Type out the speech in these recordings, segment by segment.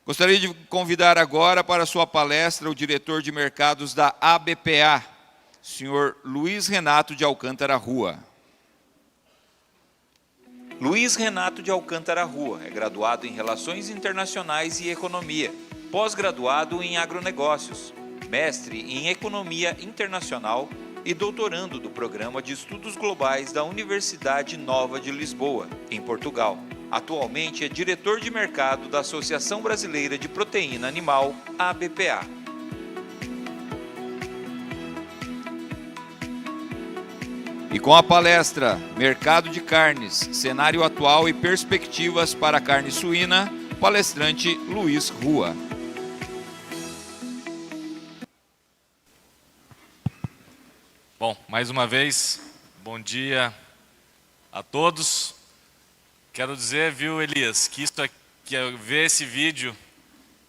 Gostaria de convidar agora para a sua palestra o diretor de mercados da ABPA, senhor Luiz Renato de Alcântara Rua. Luiz Renato de Alcântara Rua é graduado em Relações Internacionais e Economia, pós-graduado em Agronegócios, mestre em Economia Internacional e doutorando do Programa de Estudos Globais da Universidade Nova de Lisboa, em Portugal. Atualmente é diretor de mercado da Associação Brasileira de Proteína Animal, ABPA. E com a palestra Mercado de Carnes, Cenário Atual e Perspectivas para a Carne Suína, palestrante Luiz Rua. Bom, mais uma vez, bom dia a todos. Quero dizer, viu, Elias, que ver esse vídeo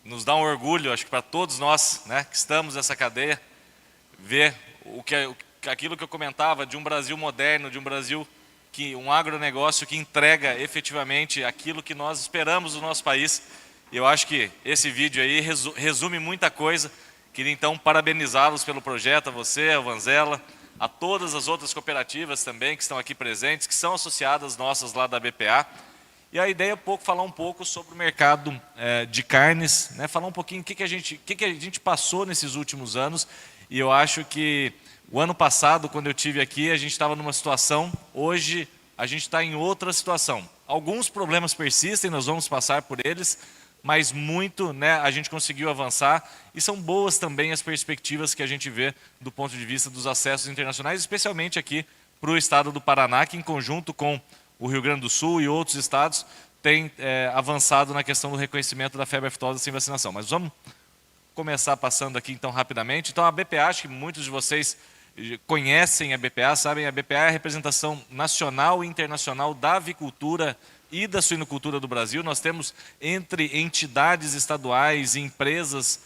nos dá um orgulho, acho que para todos nós, né, que estamos nessa cadeia, ver aquilo que eu comentava de um Brasil moderno, de um Brasil um agronegócio que entrega efetivamente aquilo que nós esperamos do nosso país. Eu acho que esse vídeo aí resume muita coisa. Queria então parabenizá-los pelo projeto, a você, a Vanzella, a todas as outras cooperativas também que estão aqui presentes, que são associadas nossas lá da BPA. E a ideia é falar um pouco sobre o mercado de carnes, né? Falar um pouquinho o que a gente passou nesses últimos anos. E eu acho que o ano passado, quando eu estive aqui, a gente estava numa situação, hoje a gente está em outra situação. Alguns problemas persistem, nós vamos passar por eles, mas muito, né, a gente conseguiu avançar e são boas também as perspectivas que a gente vê do ponto de vista dos acessos internacionais, especialmente aqui para o estado do Paraná, que em conjunto com o Rio Grande do Sul e outros estados tem avançado na questão do reconhecimento da febre aftosa sem vacinação. Mas vamos começar passando aqui então rapidamente. Então a BPA, acho que muitos de vocês conhecem a BPA, sabem, a BPA é a representação nacional e internacional da avicultura e da suinocultura do Brasil. Nós temos entre entidades estaduais e empresas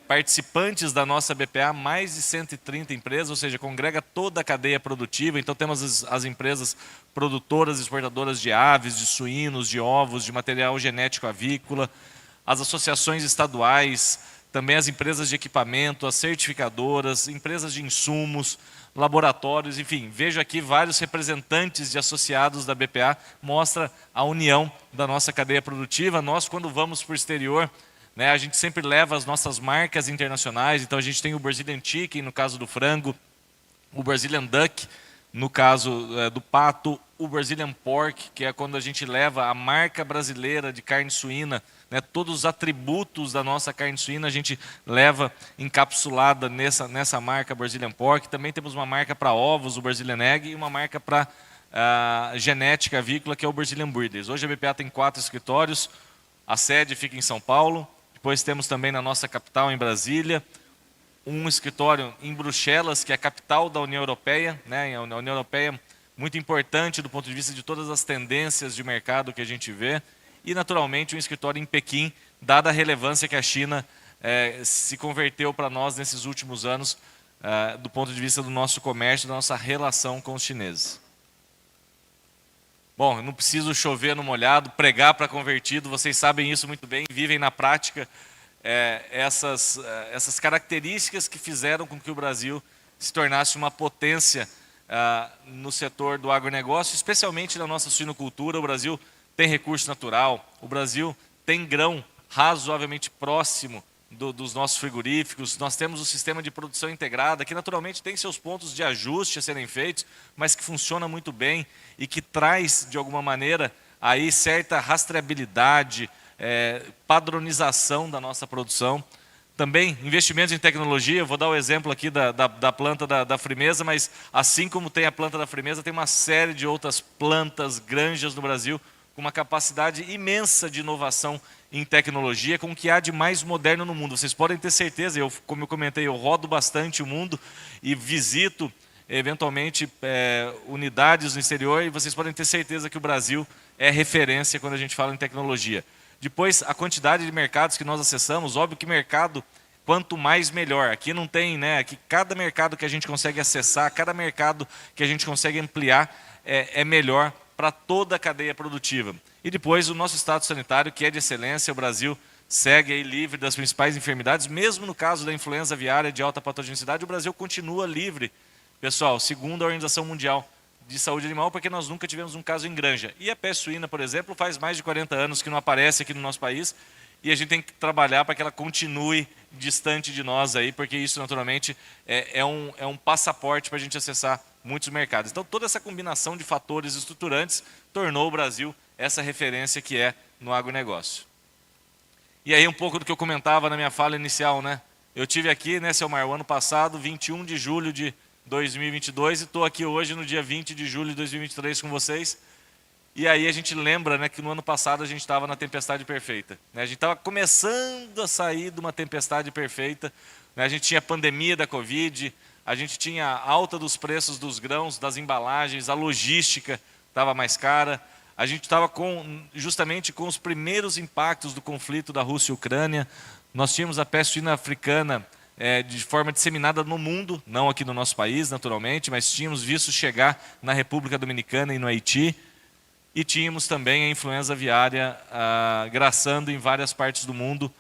participantes da nossa BPA, mais de 130 empresas, ou seja, congrega toda a cadeia produtiva. Então temos as empresas produtoras, exportadoras de aves, de suínos, de ovos, de material genético avícola, as associações estaduais, também as empresas de equipamento, as certificadoras, empresas de insumos, laboratórios, enfim, vejo aqui vários representantes de associados da BPA, mostra a união da nossa cadeia produtiva. Nós, quando vamos para o exterior, né, a gente sempre leva as nossas marcas internacionais. Então a gente tem o Brazilian Chicken, no caso do frango, o Brazilian Duck, no caso do pato, o Brazilian Pork, que é quando a gente leva a marca brasileira de carne suína, né, todos os atributos da nossa carne suína a gente leva encapsulada nessa marca Brazilian Pork. Também temos uma marca para ovos, o Brazilian Egg, e uma marca para genética avícola, que é o Brazilian Breeders. Hoje a BPA tem 4 escritórios, a sede fica em São Paulo, depois temos também na nossa capital, em Brasília, um escritório em Bruxelas, que é a capital da União Europeia, né? A União Europeia muito importante do ponto de vista de todas as tendências de mercado que a gente vê, e naturalmente um escritório em Pequim, dada a relevância que a China se converteu para nós nesses últimos anos, do ponto de vista do nosso comércio, da nossa relação com os chineses. Bom, eu não preciso chover no molhado, pregar para convertido, vocês sabem isso muito bem, vivem na prática essas características que fizeram com que o Brasil se tornasse uma potência no setor do agronegócio, especialmente na nossa suinocultura. O Brasil tem recurso natural, o Brasil tem grão razoavelmente próximo dos nossos frigoríficos, nós temos o sistema de produção integrada, que naturalmente tem seus pontos de ajuste a serem feitos, mas que funciona muito bem e que traz, de alguma maneira, aí certa rastreabilidade, padronização da nossa produção. Também investimentos em tecnologia. Eu vou dar o exemplo aqui da planta da Frimeza, mas assim como tem a planta da Frimeza, tem uma série de outras plantas, granjas no Brasil, com uma capacidade imensa de inovação em tecnologia, com o que há de mais moderno no mundo. Vocês podem ter certeza, como eu comentei, eu rodo bastante o mundo e visito, eventualmente, unidades no exterior, e vocês podem ter certeza que o Brasil é referência quando a gente fala em tecnologia. Depois, a quantidade de mercados que nós acessamos, óbvio que mercado quanto mais melhor. Aqui não tem, né? Aqui cada mercado que a gente consegue acessar, cada mercado que a gente consegue ampliar é melhor para toda a cadeia produtiva. E depois o nosso estado sanitário, que é de excelência, o Brasil segue aí livre das principais enfermidades, mesmo no caso da influenza aviária de alta patogenicidade, o Brasil continua livre, pessoal, segundo a Organização Mundial de Saúde Animal, porque nós nunca tivemos um caso em granja. E a peste suína, por exemplo, faz mais de 40 anos que não aparece aqui no nosso país, e a gente tem que trabalhar para que ela continue distante de nós aí, porque isso naturalmente é um passaporte para a gente acessar muitos mercados. Então toda essa combinação de fatores estruturantes tornou o Brasil essa referência que é no agronegócio. E aí um pouco do que eu comentava na minha fala inicial, né? Eu tive aqui, né, Selmar, o ano passado, 21 de julho de 2022, e estou aqui hoje no dia 20 de julho de 2023 com vocês. E aí a gente lembra, né, que no ano passado a gente estava na tempestade perfeita. Né? A gente estava começando a sair de uma tempestade perfeita. Né? A gente tinha a pandemia da Covid, a gente tinha a alta dos preços dos grãos, das embalagens, a logística estava mais cara. A gente estava justamente com os primeiros impactos do conflito da Rússia e Ucrânia. Nós tínhamos a peste suína africana de forma disseminada no mundo, não aqui no nosso país, naturalmente, mas tínhamos visto chegar na República Dominicana e no Haiti. E tínhamos também a influenza aviária graçando em várias partes do mundo.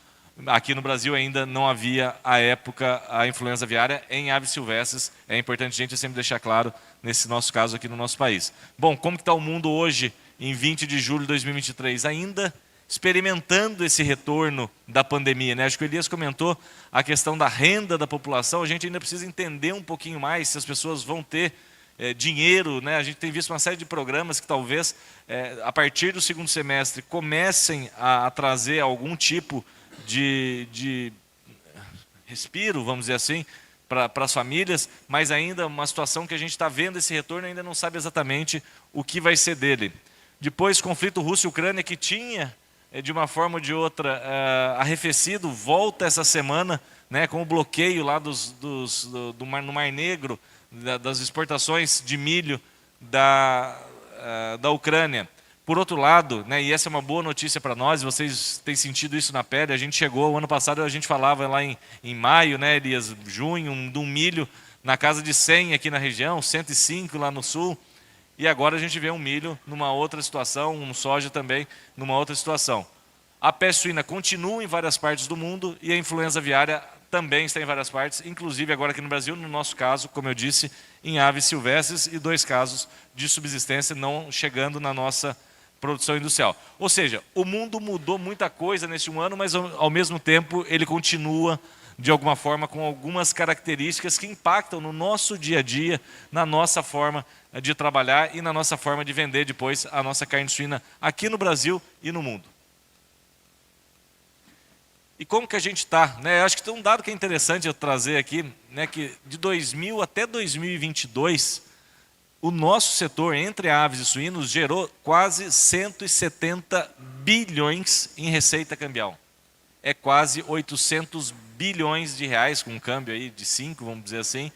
Aqui no Brasil ainda não havia, à época, a influenza aviária em aves silvestres. É importante a gente sempre deixar claro nesse nosso caso aqui no nosso país. Bom, como está o mundo hoje, em 20 de julho de 2023? Ainda experimentando esse retorno da pandemia, né? Acho que o Elias comentou a questão da renda da população. A gente ainda precisa entender um pouquinho mais se as pessoas vão ter dinheiro, né? A gente tem visto uma série de programas que talvez, a partir do segundo semestre, comecem a trazer algum tipo de respiro, vamos dizer assim, para as famílias, mas ainda uma situação que a gente está vendo esse retorno, ainda não sabe exatamente o que vai ser dele. Depois, conflito Rússia-Ucrânia, que tinha, de uma forma ou de outra, arrefecido, volta essa semana, né, com o bloqueio lá no Mar Negro, das exportações de milho da Ucrânia. Por outro lado, né, e essa é uma boa notícia para nós, vocês têm sentido isso na pele, a gente chegou, o ano passado a gente falava lá em maio, né, Elias, junho, de um milho na casa de 100 aqui na região, 105 lá no sul, e agora a gente vê um milho numa outra situação, um soja também numa outra situação. A peste suína continua em várias partes do mundo e a influenza aviária também está em várias partes, inclusive agora aqui no Brasil, no nosso caso, como eu disse, em aves silvestres e 2 casos de subsistência não chegando na nossa produção industrial. Ou seja, o mundo mudou muita coisa nesse um ano, mas ao mesmo tempo ele continua, de alguma forma, com algumas características que impactam no nosso dia a dia, na nossa forma de trabalhar e na nossa forma de vender depois a nossa carne suína aqui no Brasil e no mundo. E como que a gente está? Né? Acho que tem um dado que é interessante eu trazer aqui, né, que de 2000 até 2022, o nosso setor, entre aves e suínos, gerou quase 170 bilhões em receita cambial. É quase 800 bilhões de reais, com um câmbio aí de 5, vamos dizer assim,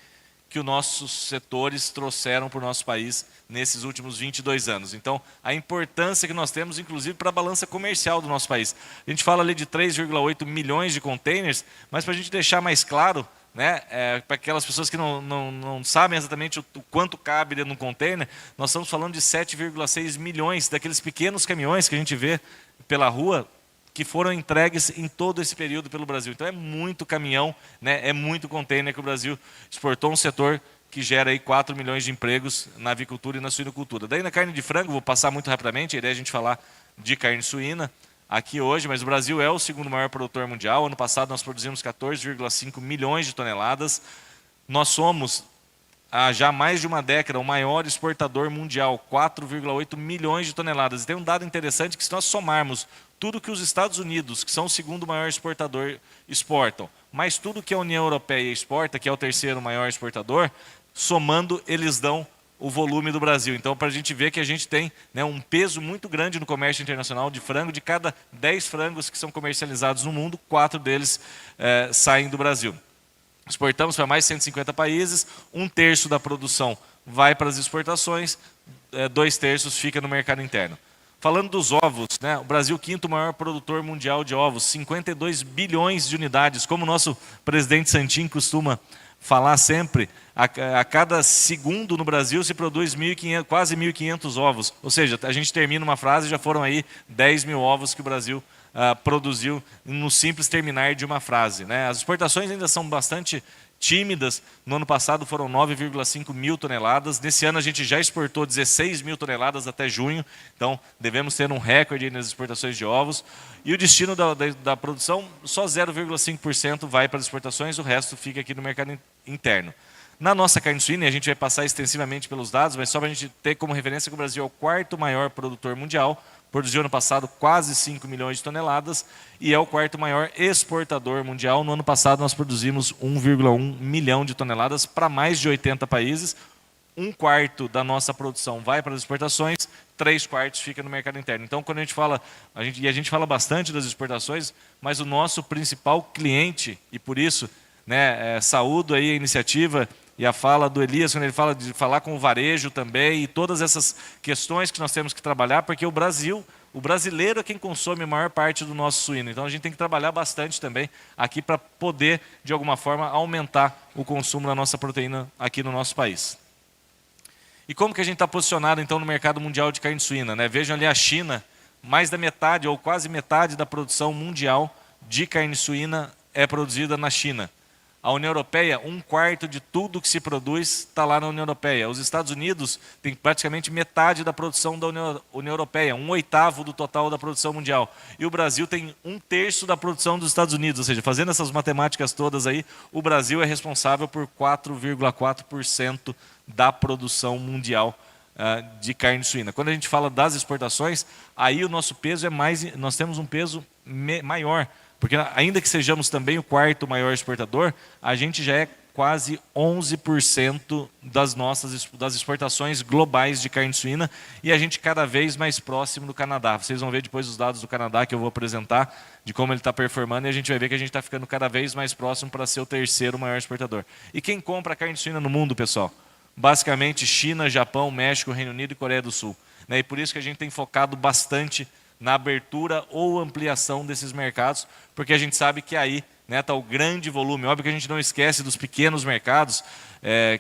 que os nossos setores trouxeram para o nosso país nesses últimos 22 anos. Então, a importância que nós temos, inclusive, para a balança comercial do nosso país. A gente fala ali de 3,8 milhões de containers, mas para a gente deixar mais claro, né, para aquelas pessoas que não sabem exatamente o quanto cabe dentro de um container, nós estamos falando de 7,6 milhões daqueles pequenos caminhões que a gente vê pela rua, que foram entregues em todo esse período pelo Brasil. Então é muito caminhão, né, é muito container que o Brasil exportou, um setor que gera aí 4 milhões de empregos na avicultura e na suinocultura. Daí na carne de frango, vou passar muito rapidamente, a ideia é a gente falar de carne suína aqui hoje, mas o Brasil é o segundo maior produtor mundial. Ano passado nós produzimos 14,5 milhões de toneladas. Nós somos, há já mais de uma década, o maior exportador mundial, 4,8 milhões de toneladas. E tem um dado interessante que se nós somarmos tudo que os Estados Unidos, que são o segundo maior exportador, exportam, mais tudo que a União Europeia exporta, que é o terceiro maior exportador, somando, eles dão o volume do Brasil. Então, para a gente ver que a gente tem, né, um peso muito grande no comércio internacional de frango, de cada 10 frangos que são comercializados no mundo, 4 deles saem do Brasil. Exportamos para mais de 150 países, 1/3 da produção vai para as exportações, 2/3 fica no mercado interno. Falando dos ovos, né? O Brasil, quinto maior produtor mundial de ovos, 52 bilhões de unidades. Como o nosso presidente Santin costuma falar sempre, a cada segundo no Brasil se produz quase 1.500 ovos. Ou seja, a gente termina uma frase e já foram aí 10 mil ovos que o Brasil produziu no simples terminar de uma frase, né? As exportações ainda são bastante tímidas. No ano passado foram 9,5 mil toneladas. Nesse ano a gente já exportou 16 mil toneladas até junho. Então devemos ter um recorde nas exportações de ovos. E o destino da produção, só 0,5% vai para as exportações, o resto fica aqui no mercado interno. Na nossa carne suína, e a gente vai passar extensivamente pelos dados, mas só para a gente ter como referência que o Brasil é o quarto maior produtor mundial, produziu ano passado quase 5 milhões de toneladas e é o quarto maior exportador mundial. No ano passado nós produzimos 1,1 milhão de toneladas para mais de 80 países. Um quarto da nossa produção vai para as exportações, 3/4 fica no mercado interno. Então, quando a gente fala, a gente fala bastante das exportações, mas o nosso principal cliente, e por isso, né, saúdo aí a iniciativa e a fala do Elias, quando ele fala de falar com o varejo também, e todas essas questões que nós temos que trabalhar, porque o brasileiro é quem consome a maior parte do nosso suíno. Então a gente tem que trabalhar bastante também aqui para poder, de alguma forma, aumentar o consumo da nossa proteína aqui no nosso país. E como que a gente está posicionado então no mercado mundial de carne suína, né? Vejam ali a China, mais da metade ou quase metade da produção mundial de carne suína é produzida na China. A União Europeia, 1/4 de tudo que se produz está lá na União Europeia. Os Estados Unidos têm praticamente metade da produção da União Europeia, 1/8 do total da produção mundial. E o Brasil tem 1/3 da produção dos Estados Unidos. Ou seja, fazendo essas matemáticas todas aí, o Brasil é responsável por 4,4% da produção mundial de carne suína. Quando a gente fala das exportações, aí o nosso peso é nós temos um peso maior. Porque ainda que sejamos também o quarto maior exportador, a gente já é quase 11% das exportações globais de carne suína e a gente cada vez mais próximo do Canadá. Vocês vão ver depois os dados do Canadá que eu vou apresentar, de como ele está performando, e a gente vai ver que a gente está ficando cada vez mais próximo para ser o terceiro maior exportador. E quem compra carne suína no mundo, pessoal? Basicamente China, Japão, México, Reino Unido e Coreia do Sul. E por isso que a gente tem focado bastante na abertura ou ampliação desses mercados, porque a gente sabe que aí está o grande volume. Óbvio que a gente não esquece dos pequenos mercados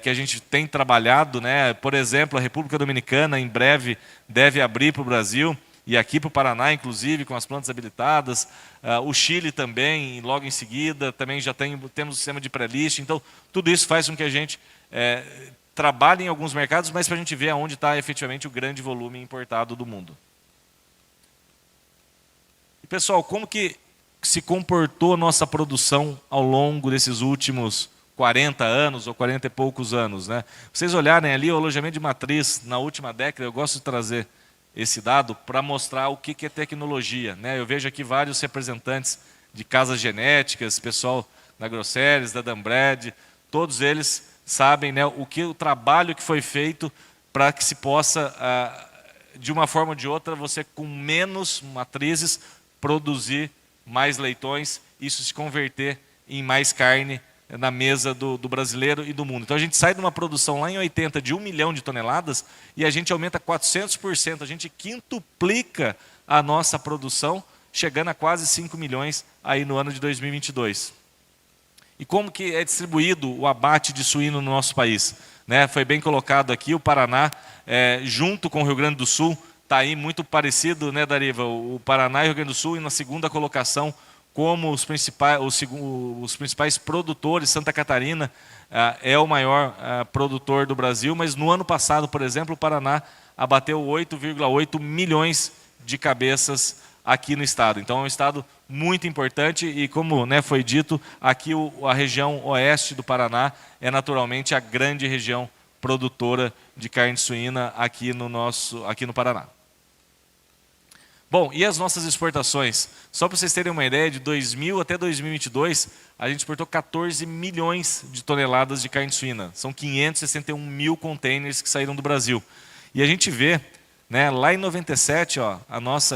que a gente tem trabalhado, né? Por exemplo, a República Dominicana em breve deve abrir para o Brasil, e aqui para o Paraná, inclusive, com as plantas habilitadas. O Chile também, logo em seguida, também já temos o sistema de pré-list. Então, tudo isso faz com que a gente trabalhe em alguns mercados, mas para a gente ver aonde está efetivamente o grande volume importado do mundo. Pessoal, como que se comportou a nossa produção ao longo desses últimos 40 anos ou 40 e poucos anos, né? Vocês olharem ali o alojamento de matriz na última década, eu gosto de trazer esse dado para mostrar o que é tecnologia, né? Eu vejo aqui vários representantes de casas genéticas, pessoal da Grosseries, da Dambred, todos eles sabem, né, o trabalho que foi feito para que se possa, de uma forma ou de outra, você com menos matrizes, produzir mais leitões, isso se converter em mais carne na mesa do brasileiro e do mundo. Então a gente sai de uma produção lá em 80 de 1 milhão de toneladas e a gente aumenta 400%, a gente quintuplica a nossa produção, chegando a quase 5 milhões aí no ano de 2022. E como que é distribuído o abate de suíno no nosso país? Né? Foi bem colocado aqui, o Paraná, junto com o Rio Grande do Sul, está aí muito parecido, né, Dariva? O Paraná e o Rio Grande do Sul, e na segunda colocação, como os principais produtores. Santa Catarina é o maior produtor do Brasil, mas no ano passado, por exemplo, o Paraná abateu 8,8 milhões de cabeças aqui no estado. Então é um estado muito importante e, como, né, foi dito, aqui a região oeste do Paraná é naturalmente a grande região produtora de carne suína aqui no Paraná. Bom, e as nossas exportações? Só para vocês terem uma ideia, de 2000 até 2022, a gente exportou 14 milhões de toneladas de carne suína. São 561 mil containers que saíram do Brasil. E a gente vê, né, lá em 97,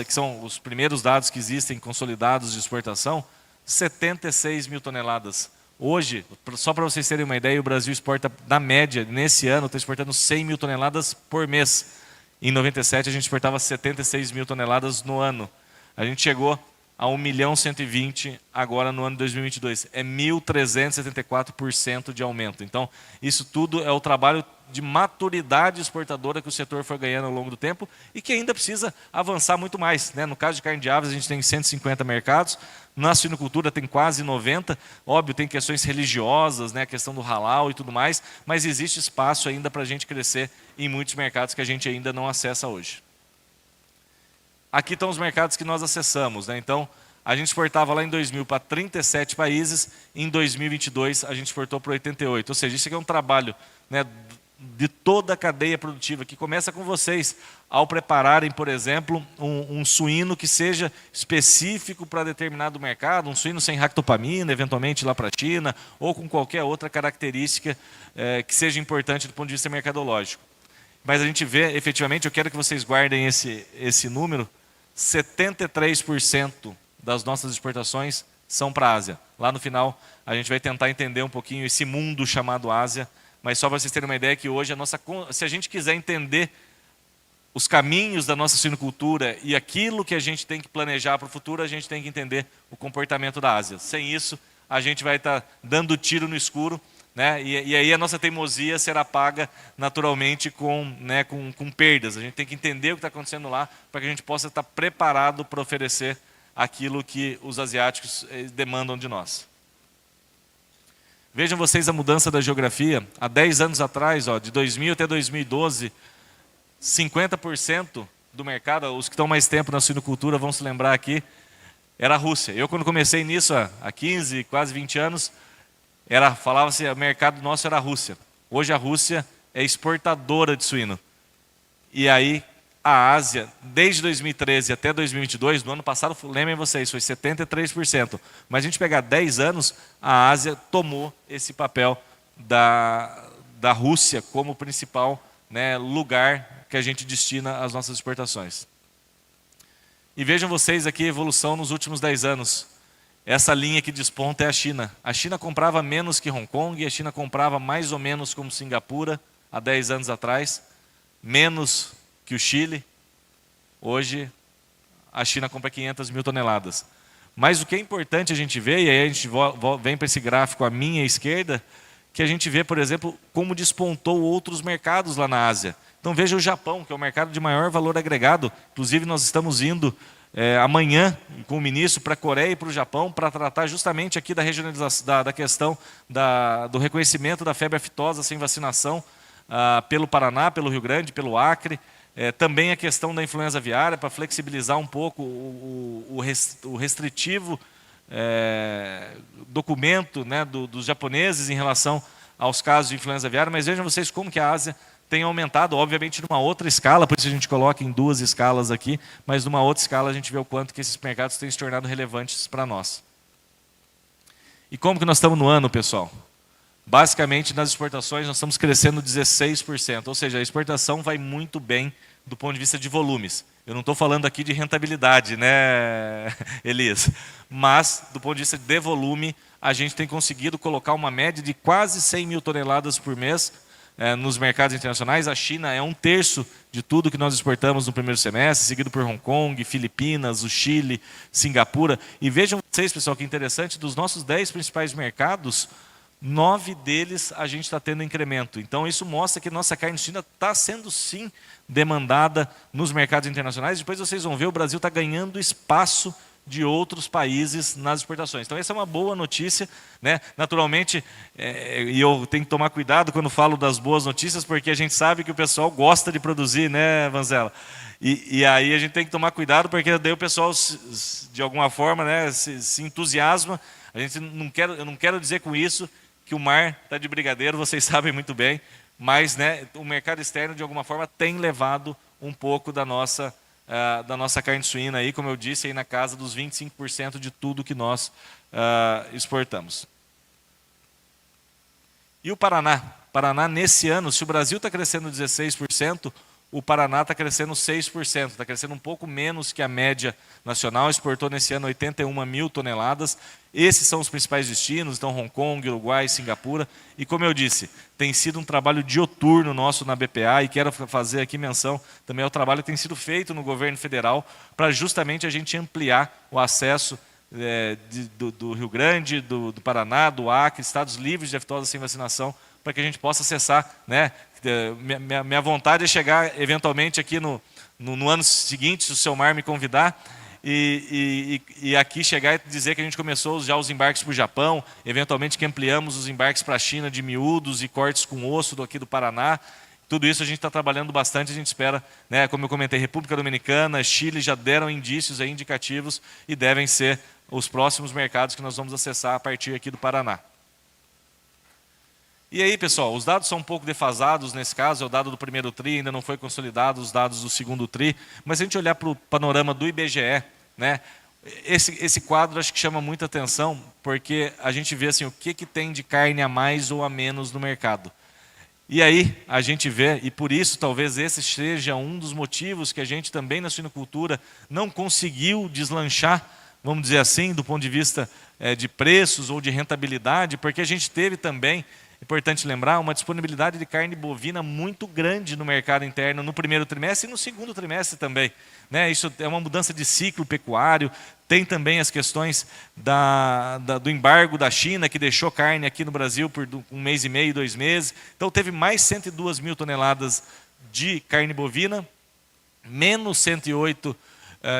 que são os primeiros dados que existem consolidados de exportação, 76 mil toneladas. Hoje, só para vocês terem uma ideia, o Brasil exporta, na média, nesse ano, está exportando 100 mil toneladas por mês. Em 97 a gente exportava 76 mil toneladas no ano. A gente chegou a 1.120.000 agora no ano de 2022. É 1.374% de aumento. Então, isso tudo é o trabalho de maturidade exportadora que o setor foi ganhando ao longo do tempo e que ainda precisa avançar muito mais, né? No caso de carne de aves, a gente tem 150 mercados. Na suinocultura tem quase 90. Óbvio, tem questões religiosas, né? A questão do halal e tudo mais, mas existe espaço ainda para a gente crescer em muitos mercados que a gente ainda não acessa hoje. Aqui estão os mercados que nós acessamos, né? Então, a gente exportava lá em 2000 para 37 países, em 2022 a gente exportou para 88. Ou seja, isso aqui é um trabalho, né, de toda a cadeia produtiva, que começa com vocês, ao prepararem, por exemplo, um suíno que seja específico para determinado mercado, um suíno sem ractopamina, eventualmente lá para a China, ou com qualquer outra característica que seja importante do ponto de vista mercadológico. Mas a gente vê, efetivamente, eu quero que vocês guardem esse número, 73% das nossas exportações são para a Ásia. Lá no final, a gente vai tentar entender um pouquinho esse mundo chamado Ásia, mas só para vocês terem uma ideia que hoje, se a gente quiser entender os caminhos da nossa suinocultura e aquilo que a gente tem que planejar para o futuro, a gente tem que entender o comportamento da Ásia. Sem isso, a gente vai estar dando tiro no escuro, né? E aí a nossa teimosia será paga naturalmente com perdas. A gente tem que entender o que está acontecendo lá para que a gente possa estar preparado para oferecer aquilo que os asiáticos demandam de nós. Vejam vocês a mudança da geografia. Há 10 anos atrás, de 2000 até 2012, 50% do mercado, os que estão mais tempo na suinocultura vão se lembrar aqui, era a Rússia. Eu, quando comecei nisso há 15, quase 20 anos, falava-se o mercado nosso era a Rússia. Hoje a Rússia é exportadora de suíno. E aí a Ásia, desde 2013 até 2022, no ano passado, lembrem vocês, foi 73%. Mas a gente pegar 10 anos, a Ásia tomou esse papel da Rússia como principal, né, lugar que a gente destina as nossas exportações. E vejam vocês aqui a evolução nos últimos 10 anos. Essa linha que desponta é a China. A China comprava menos que Hong Kong, a China comprava mais ou menos como Singapura, há 10 anos atrás, menos que o Chile. Hoje, a China compra 500 mil toneladas. Mas o que é importante a gente ver, e aí a gente vem para esse gráfico à minha esquerda, que a gente vê, por exemplo, como despontou outros mercados lá na Ásia. Então veja o Japão, que é o mercado de maior valor agregado. Inclusive nós estamos indo amanhã com o ministro para a Coreia e para o Japão para tratar justamente aqui da regionalização, da questão do reconhecimento da febre aftosa sem vacinação pelo Paraná, pelo Rio Grande, pelo Acre. Também a questão da influenza aviária para flexibilizar um pouco o restritivo documento, né, dos japoneses em relação aos casos de influenza aviária. Mas vejam vocês como que a Ásia tem aumentado, obviamente numa outra escala, por isso a gente coloca em 2 escalas aqui, mas numa outra escala a gente vê o quanto que esses mercados têm se tornado relevantes para nós. E como que nós estamos no ano, pessoal? Basicamente, nas exportações nós estamos crescendo 16%, ou seja, a exportação vai muito bem do ponto de vista de volumes. Eu não estou falando aqui de rentabilidade, né, Elias? Mas, do ponto de vista de volume, a gente tem conseguido colocar uma média de quase 100 mil toneladas por mês nos mercados internacionais. A China é 1/3 de tudo que nós exportamos no primeiro semestre, seguido por Hong Kong, Filipinas, o Chile, Singapura. E vejam vocês, pessoal, que interessante, dos nossos 10 principais mercados, 9 deles a gente está tendo incremento. Então isso mostra que nossa carne suína está sendo sim demandada nos mercados internacionais. Depois vocês vão ver, o Brasil está ganhando espaço de outros países nas exportações. Então essa é uma boa notícia, né? Naturalmente, e eu tenho que tomar cuidado quando falo das boas notícias, porque a gente sabe que o pessoal gosta de produzir, né, Vanzella? E aí a gente tem que tomar cuidado, porque daí o pessoal, de alguma forma, né, se entusiasma. Eu não quero dizer com isso que o mar está de brigadeiro, vocês sabem muito bem, mas, né, o mercado externo, de alguma forma, tem levado um pouco da nossa carne suína, aí, como eu disse, aí na casa dos 25% de tudo que nós exportamos. E o Paraná? Paraná, nesse ano, se o Brasil está crescendo 16%, o Paraná está crescendo 6%, está crescendo um pouco menos que a média nacional, exportou nesse ano 81 mil toneladas, Esses são os principais destinos, então Hong Kong, Uruguai, Singapura. E como eu disse, tem sido um trabalho dioturno nosso na BPA, e quero fazer aqui menção também ao trabalho que tem sido feito no governo federal para justamente a gente ampliar o acesso do Rio Grande, do Paraná, do Acre, estados livres de aftosa sem vacinação, para que a gente possa acessar, né? Minha vontade é chegar eventualmente aqui no ano seguinte, se o seu Mar me convidar, e aqui chegar e dizer que a gente começou já os embarques para o Japão, eventualmente que ampliamos os embarques para a China de miúdos e cortes com osso aqui do Paraná. Tudo isso a gente está trabalhando bastante, a gente espera, né, como eu comentei, República Dominicana, Chile já deram indícios aí, indicativos, e devem ser os próximos mercados que nós vamos acessar a partir aqui do Paraná. E aí, pessoal, os dados são um pouco defasados nesse caso, é o dado do primeiro TRI, ainda não foi consolidado os dados do segundo TRI, mas se a gente olhar para o panorama do IBGE, né, esse quadro acho que chama muita atenção, porque a gente vê assim, o que tem de carne a mais ou a menos no mercado. E aí a gente vê, e por isso talvez esse seja um dos motivos que a gente também na suinocultura não conseguiu deslanchar, vamos dizer assim, do ponto de vista de preços ou de rentabilidade, porque a gente teve também, importante lembrar, uma disponibilidade de carne bovina muito grande no mercado interno no primeiro trimestre e no segundo trimestre também, né? Isso é uma mudança de ciclo pecuário, tem também as questões do embargo da China, que deixou carne aqui no Brasil por 1 mês e meio, 2 meses. Então teve mais 102 mil toneladas de carne bovina, menos 108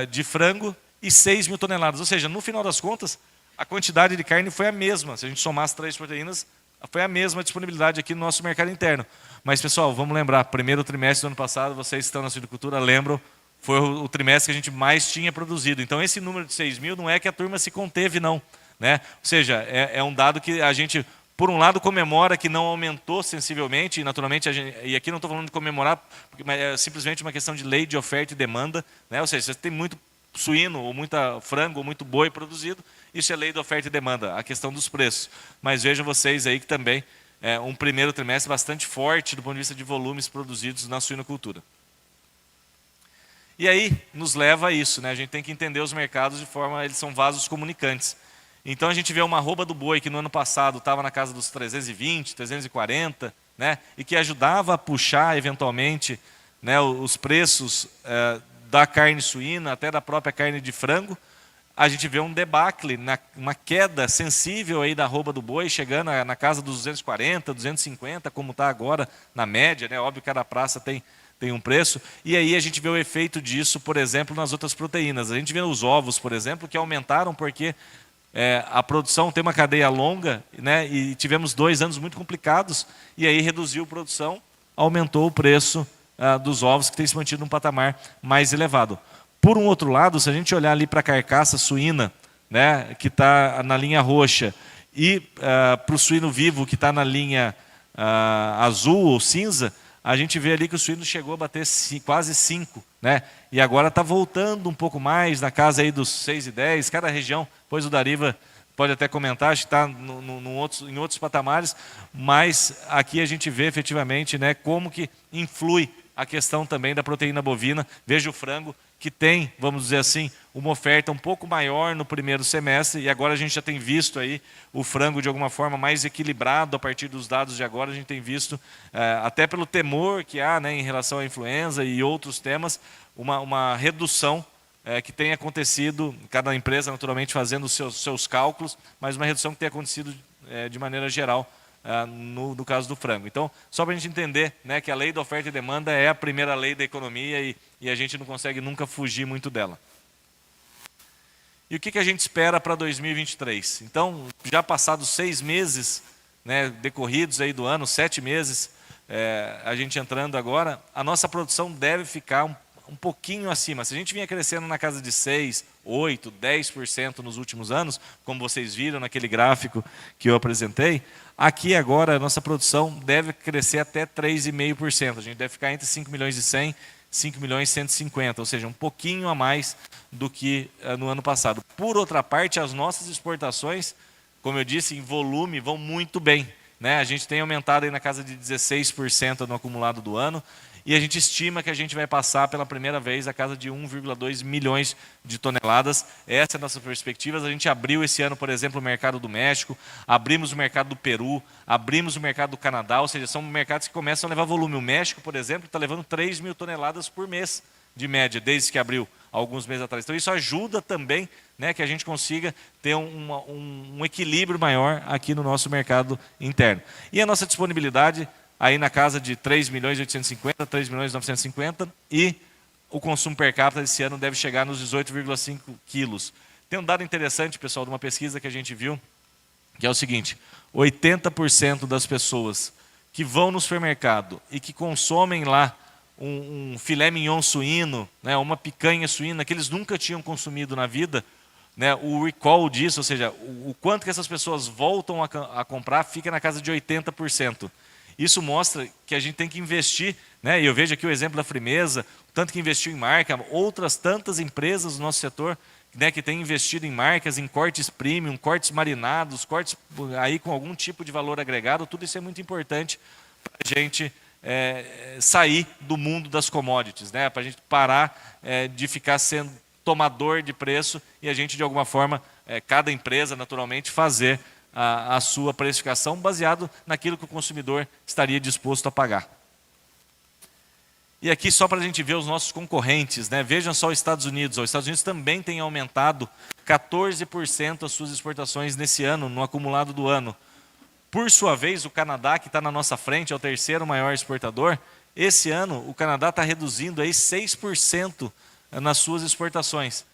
de frango e 6 mil toneladas. Ou seja, no final das contas, a quantidade de carne foi a mesma. Se a gente somar as 3 proteínas, foi a mesma disponibilidade aqui no nosso mercado interno. Mas, pessoal, vamos lembrar, primeiro trimestre do ano passado, vocês estão na suinocultura, lembram, foi o trimestre que a gente mais tinha produzido. Então, esse número de 6 mil não é que a turma se conteve, não, né? Ou seja, é um dado que a gente, por um lado, comemora que não aumentou sensivelmente, e naturalmente, e aqui não estou falando de comemorar, porque é simplesmente uma questão de lei de oferta e demanda, né? Ou seja, você tem muito suíno, ou muita frango, ou muito boi produzido, isso é lei de oferta e demanda, a questão dos preços. Mas vejam vocês aí que também é um primeiro trimestre bastante forte do ponto de vista de volumes produzidos na suinocultura. E aí nos leva a isso, né? A gente tem que entender os mercados de forma, eles são vasos comunicantes. Então a gente vê uma arroba do boi que no ano passado estava na casa dos 320, 340, né? E que ajudava a puxar eventualmente, né, os preços da carne suína, até da própria carne de frango. A gente vê um debacle, uma queda sensível aí da arroba do boi, chegando na casa dos 240, 250, como está agora na média, né? Óbvio que cada praça tem um preço. E aí a gente vê o efeito disso, por exemplo, nas outras proteínas. A gente vê os ovos, por exemplo, que aumentaram porque a produção tem uma cadeia longa, né? E tivemos 2 anos muito complicados, e aí reduziu a produção, aumentou o preço dos ovos, que tem se mantido num patamar mais elevado. Por um outro lado, se a gente olhar ali para a carcaça suína, né, que está na linha roxa, e para o suíno vivo, que está na linha azul ou cinza, a gente vê ali que o suíno chegou a bater quase 5, né? E agora está voltando um pouco mais, na casa aí dos 6,10, cada região, pois o Dariva pode até comentar, acho que está em outros patamares, mas aqui a gente vê efetivamente, né, como que influi a questão também da proteína bovina. Veja o frango, que tem, vamos dizer assim, uma oferta um pouco maior no primeiro semestre, e agora a gente já tem visto aí o frango de alguma forma mais equilibrado a partir dos dados de agora. A gente tem visto, até pelo temor que há, né, em relação à influenza e outros temas, uma redução que tem acontecido, cada empresa naturalmente fazendo os seus cálculos, mas uma redução que tem acontecido de maneira geral no caso do frango. Então, só para a gente entender, né, que a lei da oferta e demanda é a primeira lei da economia e a gente não consegue nunca fugir muito dela. E o que a gente espera para 2023? Então, já passados 6 meses, né, decorridos aí do ano, 7 meses, a gente entrando agora, a nossa produção deve ficar um pouquinho acima. Se a gente vinha crescendo na casa de 6, 8, 10% nos últimos anos, como vocês viram naquele gráfico que eu apresentei, aqui agora a nossa produção deve crescer até 3,5%. A gente deve ficar entre 5 milhões e 100, 5 milhões e 150, ou seja, um pouquinho a mais do que no ano passado. Por outra parte, as nossas exportações, como eu disse, em volume, vão muito bem. né? A gente tem aumentado aí na casa de 16% no acumulado do ano, e a gente estima que a gente vai passar pela primeira vez a casa de 1,2 milhões de toneladas. Essa é a nossa perspectiva. A gente abriu esse ano, por exemplo, o mercado do México, abrimos o mercado do Peru, abrimos o mercado do Canadá, ou seja, são mercados que começam a levar volume. O México, por exemplo, está levando 3 mil toneladas por mês, de média, desde que abriu, alguns meses atrás. Então isso ajuda também, né, que a gente consiga ter um equilíbrio maior aqui no nosso mercado interno. E a nossa disponibilidade aí na casa de 3.850.000, 3.950.000, e o consumo per capita esse ano deve chegar nos 18,5 quilos. Tem um dado interessante, pessoal, de uma pesquisa que a gente viu, que é o seguinte: 80% das pessoas que vão no supermercado e que consomem lá um filé mignon suíno, né, uma picanha suína que eles nunca tinham consumido na vida, né, o recall disso, ou seja, o quanto que essas pessoas voltam a comprar, fica na casa de 80%. Isso mostra que a gente tem que investir, né? E eu vejo aqui o exemplo da Frimeza, tanto que investiu em marca, outras tantas empresas do nosso setor, né, que têm investido em marcas, em cortes premium, cortes marinados, cortes aí com algum tipo de valor agregado. Tudo isso é muito importante para a gente sair do mundo das commodities, né? Para a gente parar de ficar sendo tomador de preço e a gente, de alguma forma, cada empresa, naturalmente, fazer a sua precificação baseado naquilo que o consumidor estaria disposto a pagar. E aqui só para a gente ver os nossos concorrentes, né? Vejam só os Estados Unidos. Os Estados Unidos também têm aumentado 14% as suas exportações nesse ano, no acumulado do ano. Por sua vez, o Canadá, que está na nossa frente, é o terceiro maior exportador. Esse ano, o Canadá está reduzindo aí 6% nas suas exportações.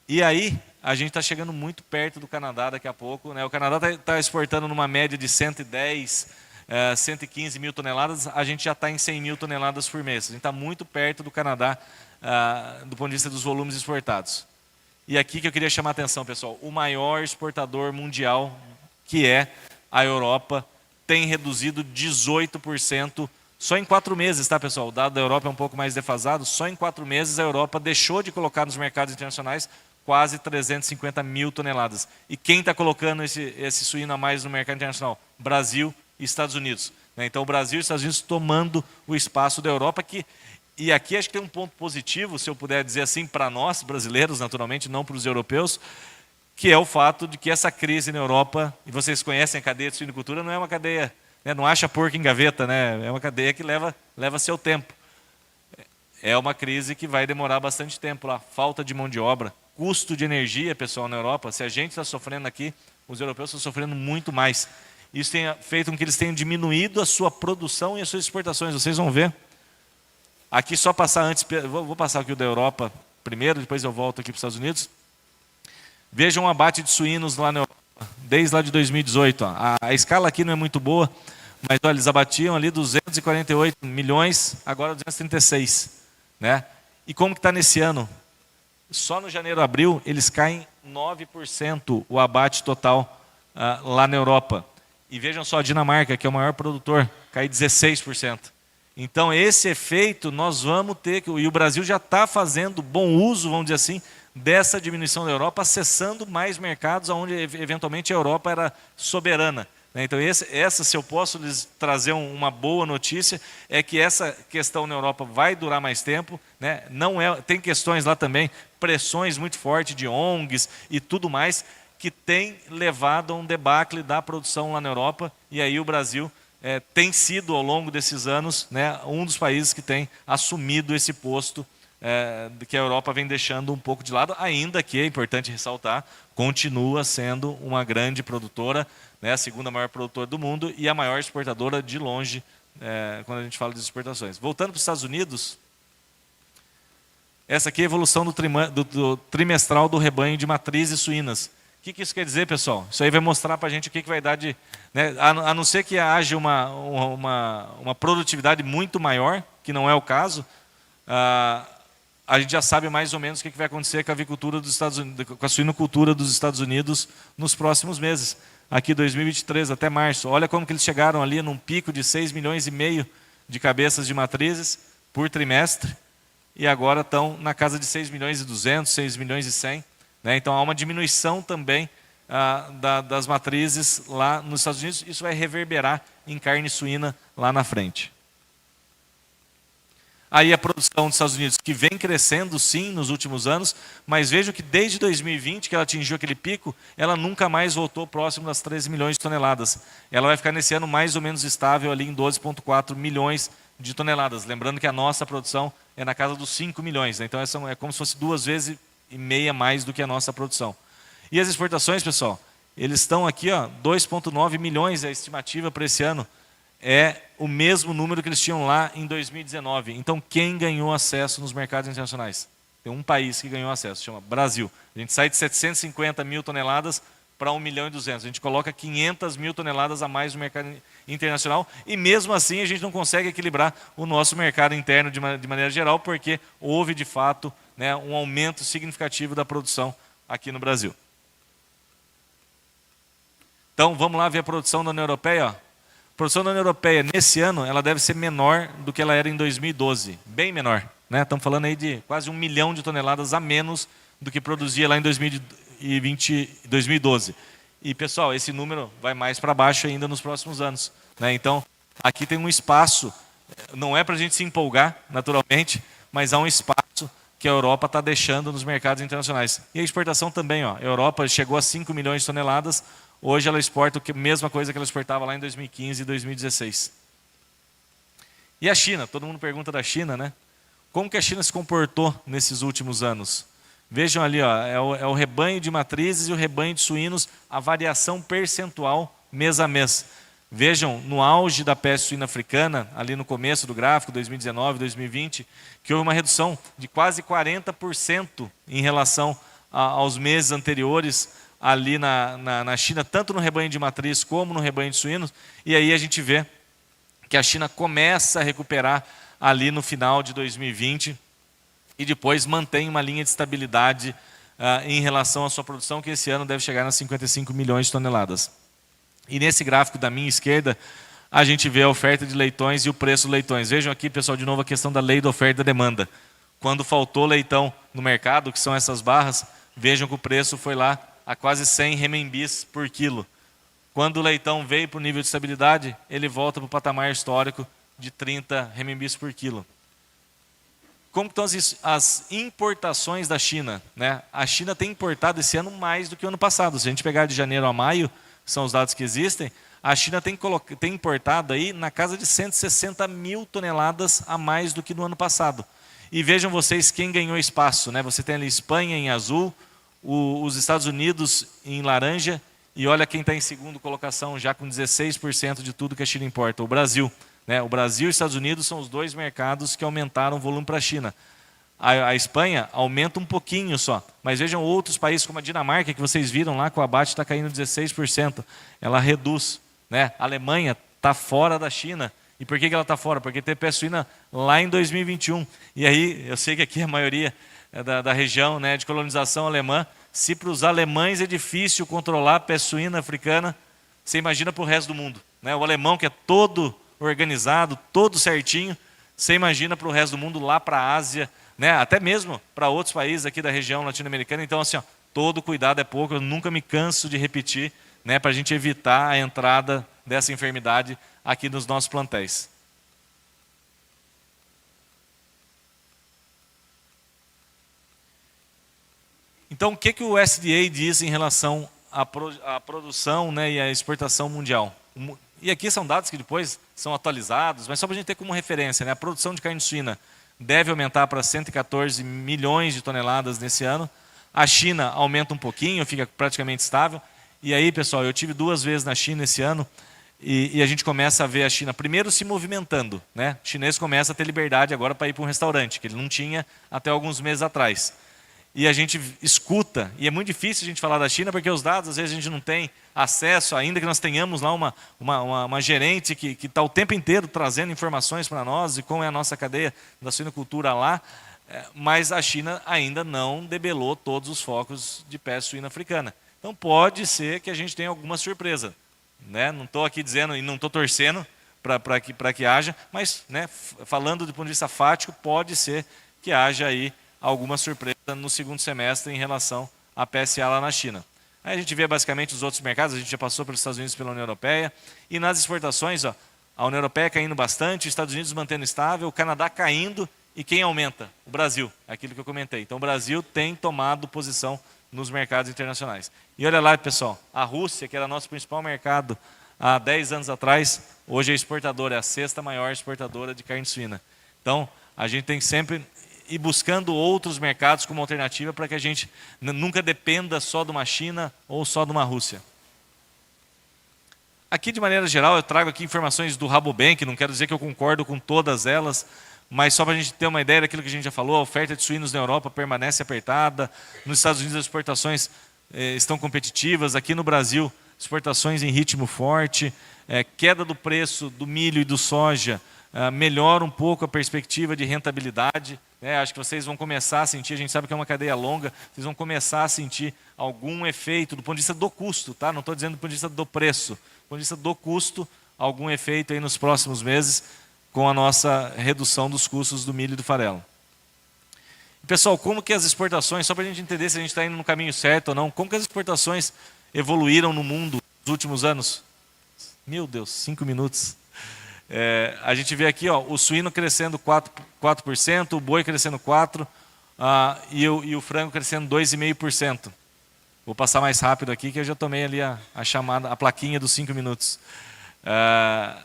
E aí, a gente está chegando muito perto do Canadá daqui a pouco, né? O Canadá está exportando numa média de 110, 115 mil toneladas, a gente já está em 100 mil toneladas por mês. A gente está muito perto do Canadá, do ponto de vista dos volumes exportados. E aqui que eu queria chamar a atenção, pessoal: o maior exportador mundial, que é a Europa, tem reduzido 18%. Só em 4 meses, tá, pessoal? O dado da Europa é um pouco mais defasado. Só em 4 meses a Europa deixou de colocar nos mercados internacionais quase 350 mil toneladas. E quem está colocando esse suíno a mais no mercado internacional? Brasil e Estados Unidos. Então o Brasil e os Estados Unidos tomando o espaço da Europa, e aqui acho que tem um ponto positivo, se eu puder dizer assim, para nós brasileiros, naturalmente, não para os europeus, que é o fato de que essa crise na Europa, e vocês conhecem a cadeia de suinocultura, não é uma cadeia, né, não acha porco em gaveta, né, é uma cadeia que leva seu tempo. É uma crise que vai demorar bastante tempo lá. Falta de mão de obra, custo de energia, pessoal, na Europa. Se a gente está sofrendo aqui, os europeus estão sofrendo muito mais. Isso tem feito com que eles tenham diminuído a sua produção e as suas exportações. Vocês vão ver. Aqui só passar antes, vou passar aqui o da Europa primeiro, depois eu volto aqui para os Estados Unidos. Vejam o abate de suínos lá na Europa, desde lá de 2018. Ó. A escala aqui não é muito boa, mas olha, eles abatiam ali 248 milhões, agora 236. Né? E como que está nesse ano? Só no janeiro, abril, eles caem 9% o abate total lá na Europa. E vejam só, a Dinamarca, que é o maior produtor, cai 16%. Então, esse efeito nós vamos ter, e o Brasil já está fazendo bom uso, vamos dizer assim, dessa diminuição da Europa, acessando mais mercados onde eventualmente a Europa era soberana. Então, se eu posso lhes trazer uma boa notícia, é que essa questão na Europa vai durar mais tempo. Né? Tem questões lá também, pressões muito fortes de ONGs e tudo mais, que tem levado a um debacle da produção lá na Europa, e aí o Brasil tem sido, ao longo desses anos, né, um dos países que tem assumido esse posto que a Europa vem deixando um pouco de lado, ainda que, é importante ressaltar, continua sendo uma grande produtora, né, a segunda maior produtora do mundo e a maior exportadora de longe, quando a gente fala de exportações. Voltando para os Estados Unidos, essa aqui é a evolução do trimestral do rebanho de matrizes suínas. O que isso quer dizer, pessoal? Isso aí vai mostrar para a gente o que vai dar de... Né, a não ser que haja uma produtividade muito maior, que não é o caso, a gente já sabe mais ou menos o que vai acontecer com a avicultura dos Estados Unidos, com a suinocultura dos Estados Unidos nos próximos meses. Aqui 2023 até março. Olha como que eles chegaram ali num pico de 6,5 milhões de cabeças de matrizes por trimestre, e agora estão na casa de 6,2 milhões, 6,1 milhões. Né? Então há uma diminuição também das matrizes lá nos Estados Unidos. Isso vai reverberar em carne suína lá na frente. Aí a produção dos Estados Unidos, que vem crescendo sim nos últimos anos, mas vejo que desde 2020, que ela atingiu aquele pico, ela nunca mais voltou próximo das 13 milhões de toneladas. Ela vai ficar nesse ano mais ou menos estável ali em 12,4 milhões de toneladas. Lembrando que a nossa produção é na casa dos 5 milhões, né? Então é como se fosse 2,5 vezes mais do que a nossa produção. E as exportações, pessoal, eles estão aqui, ó, 2,9 milhões é a estimativa para esse ano. É o mesmo número que eles tinham lá em 2019. Então, quem ganhou acesso nos mercados internacionais? Tem um país que ganhou acesso, chama Brasil. A gente sai de 750 mil toneladas para 1 milhão e 200. A gente coloca 500 mil toneladas a mais no mercado internacional e mesmo assim a gente não consegue equilibrar o nosso mercado interno de maneira geral, porque houve de fato, né, um aumento significativo da produção aqui no Brasil. Então, vamos lá ver a produção da União Europeia, ó. A produção da União Europeia, nesse ano, ela deve ser menor do que ela era em 2012. Bem menor, né? Estamos falando aí de quase 1 milhão de toneladas a menos do que produzia lá em 2012. E, pessoal, esse número vai mais para baixo ainda nos próximos anos, né? Então, aqui tem um espaço, não é para a gente se empolgar, naturalmente, mas há um espaço que a Europa está deixando nos mercados internacionais. E a exportação também, ó. A Europa chegou a 5 milhões de toneladas, hoje ela exporta a mesma coisa que ela exportava lá em 2015 e 2016. E a China? Todo mundo pergunta da China, né? Como que a China se comportou nesses últimos anos? Vejam ali, ó, é o rebanho de matrizes e o rebanho de suínos, a variação percentual mês a mês. Vejam, no auge da peste suína africana, ali no começo do gráfico, 2019, 2020, que houve uma redução de quase 40% em relação aos meses anteriores, ali na China, tanto no rebanho de matriz como no rebanho de suínos, e aí a gente vê que a China começa a recuperar ali no final de 2020 e depois mantém uma linha de estabilidade em relação à sua produção, que esse ano deve chegar a 55 milhões de toneladas. E nesse gráfico da minha esquerda, a gente vê a oferta de leitões e o preço dos leitões. Vejam aqui, pessoal, de novo a questão da lei da oferta e da demanda. Quando faltou leitão no mercado, que são essas barras, vejam que o preço foi lá a quase 100 renminbis por quilo. Quando o leitão veio para o nível de estabilidade, ele volta para o patamar histórico de 30 renminbis por quilo. Como estão as importações da China, né? A China tem importado esse ano mais do que o ano passado. Se a gente pegar de janeiro a maio, são os dados que existem, a China tem importado aí na casa de 160 mil toneladas a mais do que no ano passado. E vejam vocês quem ganhou espaço, né? Você tem ali Espanha em azul, os Estados Unidos em laranja, e olha quem está em segunda colocação, já com 16% de tudo que a China importa, o Brasil, né? O Brasil e os Estados Unidos são os dois mercados que aumentaram o volume para a China. A Espanha aumenta um pouquinho só, mas vejam outros países como a Dinamarca, que vocês viram lá que o abate está caindo 16%, ela reduz, né? A Alemanha está fora da China. E por que ela está fora? Porque teve peste suína lá em 2021. E aí, eu sei que aqui a maioria da região, né, de colonização alemã, se para os alemães é difícil controlar a peste suína africana, você imagina para o resto do mundo, né? O alemão que é todo organizado, todo certinho, você imagina para o resto do mundo, lá para a Ásia, né? Até mesmo para outros países aqui da região latino-americana. Então, assim, ó, todo cuidado é pouco, eu nunca me canso de repetir, né, para a gente evitar a entrada dessa enfermidade aqui nos nossos plantéis. Então, o que o USDA diz em relação à produção, né, e à exportação mundial? E aqui são dados que depois são atualizados, mas só para a gente ter como referência, né, a produção de carne suína deve aumentar para 114 milhões de toneladas nesse ano. A China aumenta um pouquinho, fica praticamente estável. E aí, pessoal, eu tive 2 vezes na China esse ano, e a gente começa a ver a China primeiro se movimentando, né? O chinês começa a ter liberdade agora para ir para um restaurante, que ele não tinha até alguns meses atrás. E a gente escuta, e é muito difícil a gente falar da China, porque os dados, às vezes, a gente não tem acesso, ainda que nós tenhamos lá uma gerente que está o tempo inteiro trazendo informações para nós, e como é a nossa cadeia da suinocultura lá, mas a China ainda não debelou todos os focos de peste suína africana. Então pode ser que a gente tenha alguma surpresa, né? Não estou aqui dizendo e não estou torcendo para que haja, mas, né, falando do ponto de vista fático, pode ser que haja aí alguma surpresa no segundo semestre em relação à PSA lá na China. Aí a gente vê basicamente os outros mercados, a gente já passou pelos Estados Unidos e pela União Europeia. E nas exportações, ó, a União Europeia caindo bastante, os Estados Unidos mantendo estável, o Canadá caindo, e quem aumenta? O Brasil, aquilo que eu comentei. Então o Brasil tem tomado posição nos mercados internacionais. E olha lá, pessoal, a Rússia, que era nosso principal mercado há 10 anos atrás, hoje é exportadora, é a sexta maior exportadora de carne suína. Então, a gente tem que sempre ir buscando outros mercados como alternativa para que a gente nunca dependa só de uma China ou só de uma Rússia. Aqui, de maneira geral, eu trago aqui informações do Rabobank, não quero dizer que eu concordo com todas elas, mas só para a gente ter uma ideia daquilo que a gente já falou, a oferta de suínos na Europa permanece apertada, nos Estados Unidos as exportações estão competitivas, aqui no Brasil exportações em ritmo forte, queda do preço do milho e do soja, melhora um pouco a perspectiva de rentabilidade, acho que vocês vão começar a sentir, a gente sabe que é uma cadeia longa, vocês vão começar a sentir algum efeito do ponto de vista do custo, tá? Não estou dizendo do ponto de vista do preço, do ponto de vista do custo, algum efeito aí nos próximos meses com a nossa redução dos custos do milho e do farelo. Pessoal, como que as exportações, só para a gente entender se a gente está indo no caminho certo ou não, como que as exportações evoluíram no mundo nos últimos anos? Meu Deus, 5 minutos. A gente vê aqui, ó, o suíno crescendo 4%, o boi crescendo 4%, e o frango crescendo 2,5%. Vou passar mais rápido aqui, que eu já tomei ali a chamada, a plaquinha dos 5 minutos. A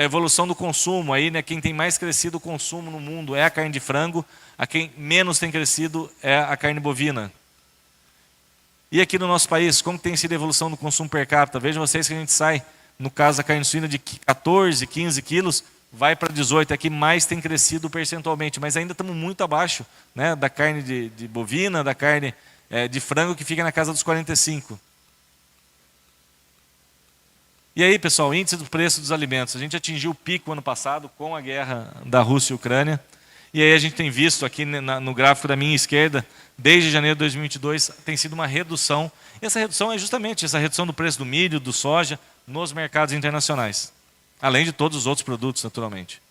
evolução do consumo, aí, né, quem tem mais crescido o consumo no mundo é a carne de frango, a quem menos tem crescido é a carne bovina. E aqui no nosso país, como tem sido a evolução do consumo per capita? Vejam vocês que a gente sai, no caso da carne suína, de 14, 15 quilos, vai para 18, é que mais tem crescido percentualmente, mas ainda estamos muito abaixo, né, da carne de bovina, da carne de frango, que fica na casa dos 45. E aí, pessoal, índice do preço dos alimentos. A gente atingiu o pico ano passado com a guerra da Rússia e Ucrânia. E aí a gente tem visto aqui no gráfico da minha esquerda, desde janeiro de 2022, tem sido uma redução. E essa redução é justamente essa redução do preço do milho, do soja, nos mercados internacionais. Além de todos os outros produtos, naturalmente.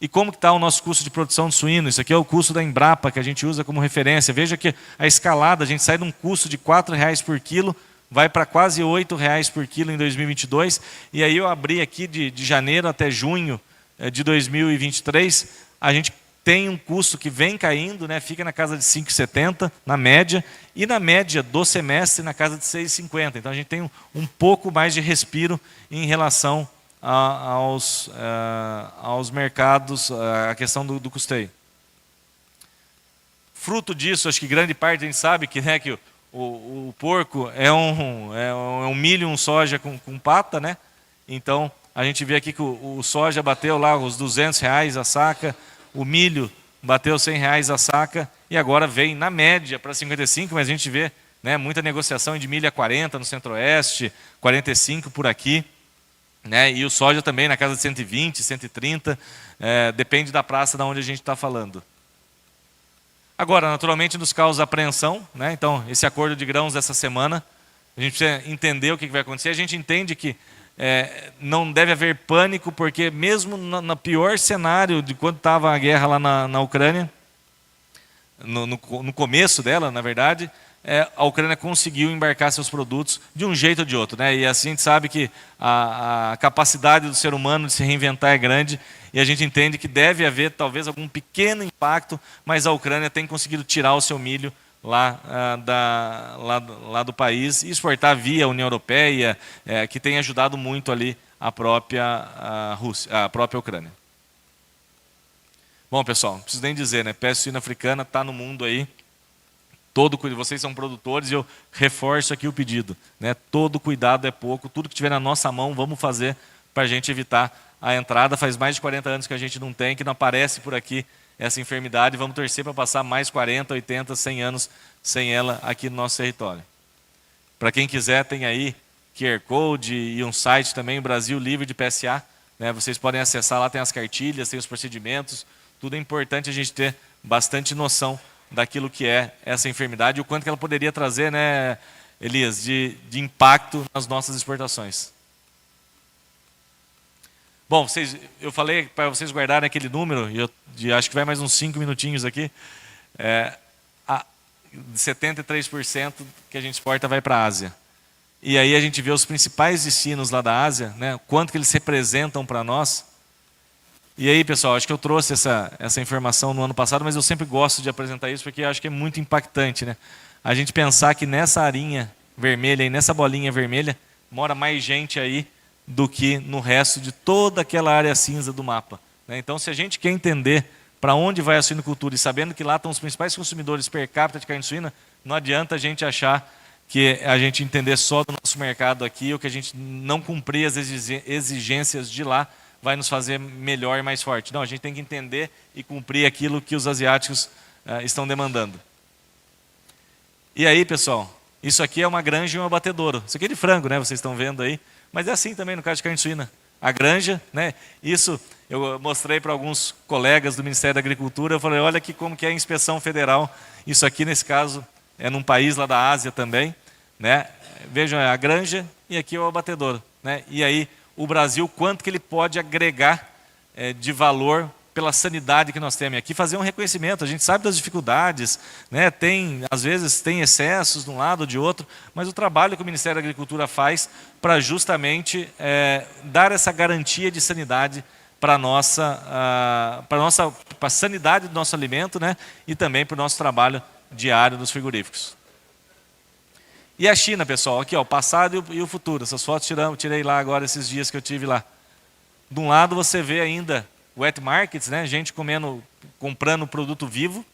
E como está o nosso custo de produção de suíno? Isso aqui é o custo da Embrapa, que a gente usa como referência. Veja que a escalada, a gente sai de um custo de R$ 4,00 por quilo, vai para quase R$ 8,00 por quilo em 2022. E aí eu abri aqui de janeiro até junho de 2023, a gente tem um custo que vem caindo, né, fica na casa de 5,70 na média, e na média do semestre na casa de 6,50. Então a gente tem um pouco mais de respiro em relação aos mercados, a questão do custeio. Fruto disso, acho que grande parte a gente sabe que, né, que o porco é um milho, um soja com pata, né? Então a gente vê aqui que o soja bateu lá os R$ 200 a saca, o milho bateu R$ 100 a saca, e agora vem na média para 55, mas a gente vê, né, muita negociação de milho a 40 no Centro-Oeste, 45 por aqui, né, e o soja também na casa de 120, 130, depende da praça da onde a gente está falando. Agora, naturalmente, nos causa apreensão, né? Então, esse acordo de grãos dessa semana, a gente precisa entender o que vai acontecer. A gente entende que não deve haver pânico, porque mesmo no pior cenário de quando estava a guerra lá na Ucrânia, no começo dela, na verdade, a Ucrânia conseguiu embarcar seus produtos de um jeito ou de outro, né? E assim a gente sabe que a capacidade do ser humano de se reinventar é grande, e a gente entende que deve haver talvez algum pequeno impacto, mas a Ucrânia tem conseguido tirar o seu milho lá do país e exportar via União Europeia, que tem ajudado muito ali a própria Ucrânia. Bom, pessoal, não preciso nem dizer, né? Peste suína africana está no mundo aí. Vocês são produtores e eu reforço aqui o pedido, né? Todo cuidado é pouco, tudo que tiver na nossa mão vamos fazer para a gente evitar a entrada. Faz mais de 40 anos que a gente não tem, que não aparece por aqui essa enfermidade, vamos torcer para passar mais 40, 80, 100 anos sem ela aqui no nosso território. Para quem quiser, tem aí QR Code e um site também, o Brasil Livre de PSA, né? Vocês podem acessar lá, tem as cartilhas, tem os procedimentos, tudo é importante a gente ter bastante noção daquilo que é essa enfermidade e o quanto que ela poderia trazer, né, Elias, de impacto nas nossas exportações. Bom, eu falei para vocês guardarem aquele número, e acho que vai mais uns 5 minutinhos aqui. 73% que a gente exporta vai para a Ásia. E aí a gente vê os principais destinos lá da Ásia, né? Quanto que eles representam para nós. E aí, pessoal, acho que eu trouxe essa informação no ano passado, mas eu sempre gosto de apresentar isso porque eu acho que é muito impactante, né? A gente pensar que nessa arinha vermelha e nessa bolinha vermelha mora mais gente aí do que no resto de toda aquela área cinza do mapa, né? Então, se a gente quer entender para onde vai a suinocultura e sabendo que lá estão os principais consumidores per capita de carne suína, não adianta a gente achar que a gente entender só do nosso mercado aqui ou que a gente não cumprir as exigências de lá vai nos fazer melhor e mais forte. Não, a gente tem que entender e cumprir aquilo que os asiáticos estão demandando. E aí, pessoal, isso aqui é uma granja e um abatedouro. Isso aqui é de frango, né? Vocês estão vendo aí. Mas é assim também no caso de carne suína. A granja, né? Isso eu mostrei para alguns colegas do Ministério da Agricultura. Eu falei, olha aqui como que é a inspeção federal. Isso aqui, nesse caso, é num país lá da Ásia também, né? Vejam, é a granja e aqui é o abatedouro, né? E aí, o Brasil, quanto que ele pode agregar de valor pela sanidade que nós temos aqui, fazer um reconhecimento. A gente sabe das dificuldades, né? Às vezes tem excessos de um lado ou de outro, mas o trabalho que o Ministério da Agricultura faz para justamente dar essa garantia de sanidade para a sanidade do nosso alimento, né? E também para o nosso trabalho diário dos frigoríficos. E a China, pessoal, aqui ó, o passado e o futuro. Essas fotos tirei lá agora esses dias que eu tive lá. De um lado você vê ainda wet markets, né? Gente comprando produto vivo.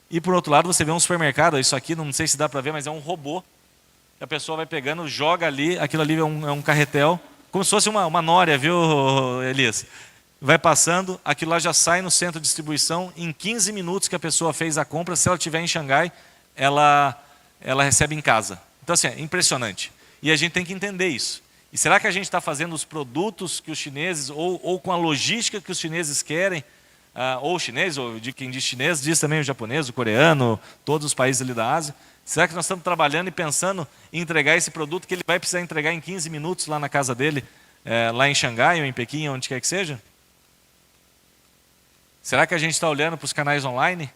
E por outro lado você vê um supermercado. Isso aqui não sei se dá para ver, mas é um robô. A pessoa vai pegando, joga ali. Aquilo ali é um carretel, como se fosse uma nória, viu, Elias? Vai passando, aquilo lá já sai no centro de distribuição. Em 15 minutos que a pessoa fez a compra, se ela estiver em Xangai, ela recebe em casa. Então, assim, é impressionante. E a gente tem que entender isso. E será que a gente está fazendo os produtos que os chineses, ou com a logística que os chineses querem, ou chinês, ou de quem diz chinês, diz também o japonês, o coreano, todos os países ali da Ásia. Será que nós estamos trabalhando e pensando em entregar esse produto que ele vai precisar entregar em 15 minutos lá na casa dele, lá em Xangai ou em Pequim, onde quer que seja? Será que a gente está olhando para os canais online?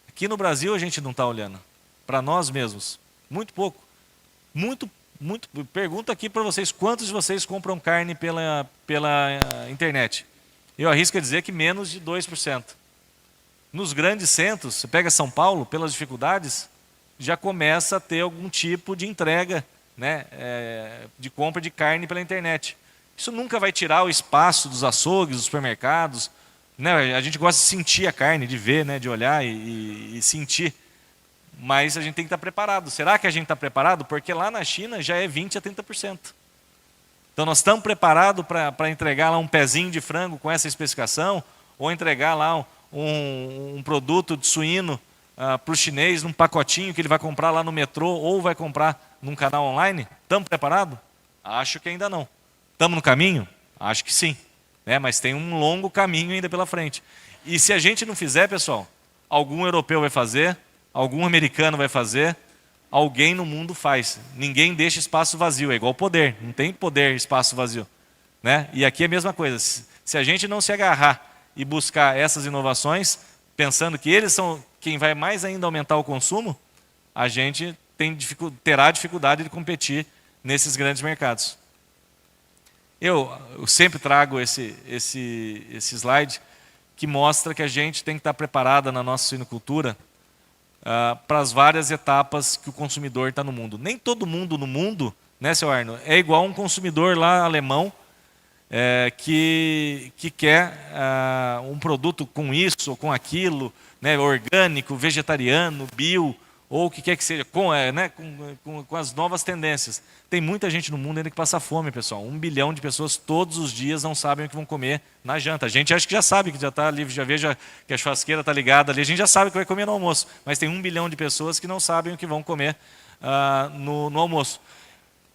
Aqui no Brasil a gente não está olhando. Para nós mesmos. Muito pouco. Muito. Pergunto aqui para vocês, quantos de vocês compram carne pela internet? Eu arrisco a dizer que menos de 2%. Nos grandes centros, você pega São Paulo, pelas dificuldades, já começa a ter algum tipo de entrega, né, de compra de carne pela internet. Isso nunca vai tirar o espaço dos açougues, dos supermercados, né? A gente gosta de sentir a carne, de ver, né, de olhar e sentir. Mas a gente tem que estar preparado. Será que a gente está preparado? Porque lá na China já é 20% a 30%. Então nós estamos preparados para entregar lá um pezinho de frango com essa especificação, ou entregar lá um produto de suíno para o chinês num pacotinho que ele vai comprar lá no metrô ou vai comprar num canal online? Estamos preparados? Acho que ainda não. Estamos no caminho? Acho que sim. Mas tem um longo caminho ainda pela frente. E se a gente não fizer, pessoal, algum europeu vai fazer, algum americano vai fazer, alguém no mundo faz. Ninguém deixa espaço vazio, é igual poder. Não tem poder, espaço vazio, né? E aqui é a mesma coisa. Se a gente não se agarrar e buscar essas inovações, pensando que eles são quem vai mais ainda aumentar o consumo, a gente terá dificuldade de competir nesses grandes mercados. Eu sempre trago esse slide que mostra que a gente tem que estar preparada na nossa suinocultura para as várias etapas que o consumidor está no mundo. Nem todo mundo no mundo, né, seu Arno, é igual um consumidor lá alemão que quer um produto com isso ou com aquilo, né, orgânico, vegetariano, bio, ou o que quer que seja, com as novas tendências. Tem muita gente no mundo ainda que passa fome, pessoal. 1 bilhão de pessoas todos os dias não sabem o que vão comer na janta. A gente acha que já sabe, que já está ali, já veja que a churrasqueira está ligada ali, a gente já sabe o que vai comer no almoço. Mas tem 1 bilhão de pessoas que não sabem o que vão comer no almoço.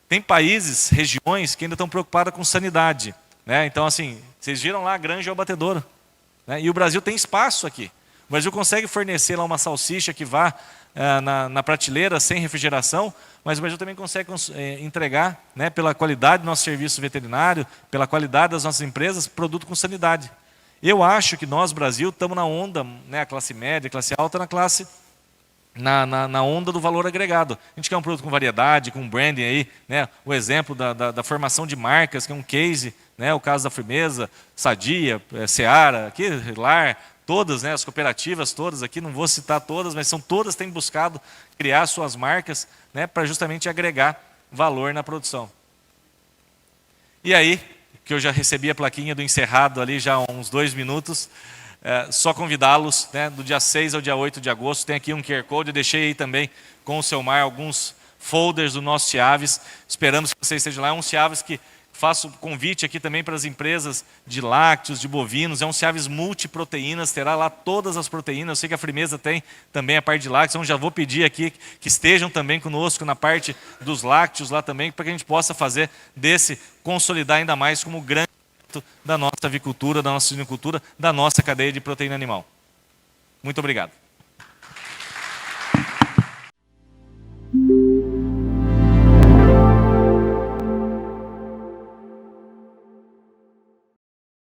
Tem países, regiões, que ainda estão preocupadas com sanidade, né? Então, assim, vocês viram lá a granja e o abatedouro, né? E o Brasil tem espaço aqui. O Brasil consegue fornecer lá uma salsicha que vá na prateleira sem refrigeração, mas o Brasil também consegue entregar, né, pela qualidade do nosso serviço veterinário, pela qualidade das nossas empresas, produto com sanidade. Eu acho que nós, Brasil, estamos na onda, né, a classe média, a classe alta, na classe na onda do valor agregado. A gente quer um produto com variedade, com branding aí, né? O exemplo da formação de marcas, que é um case, né? O caso da Firmeza, Sadia, Seara, aqui, Lar, todas, né? As cooperativas todas aqui, não vou citar todas, mas são todas têm buscado criar suas marcas, né? Para justamente agregar valor na produção. E aí, que eu já recebi a plaquinha do encerrado ali já há uns 2 minutos, só convidá-los, né, do dia 6 ao dia 8 de agosto, tem aqui um QR Code, eu deixei aí também com o Selmar alguns folders do nosso Ciaves, esperamos que vocês estejam lá. É um Ciaves que faço convite aqui também para as empresas de lácteos, de bovinos, é um Ciaves multiproteínas, terá lá todas as proteínas, eu sei que a Firmeza tem também a parte de lácteos, então já vou pedir aqui que estejam também conosco na parte dos lácteos lá também, para que a gente possa fazer desse, consolidar ainda mais como grande da nossa avicultura, da nossa suinocultura, da nossa cadeia de proteína animal. Muito obrigado.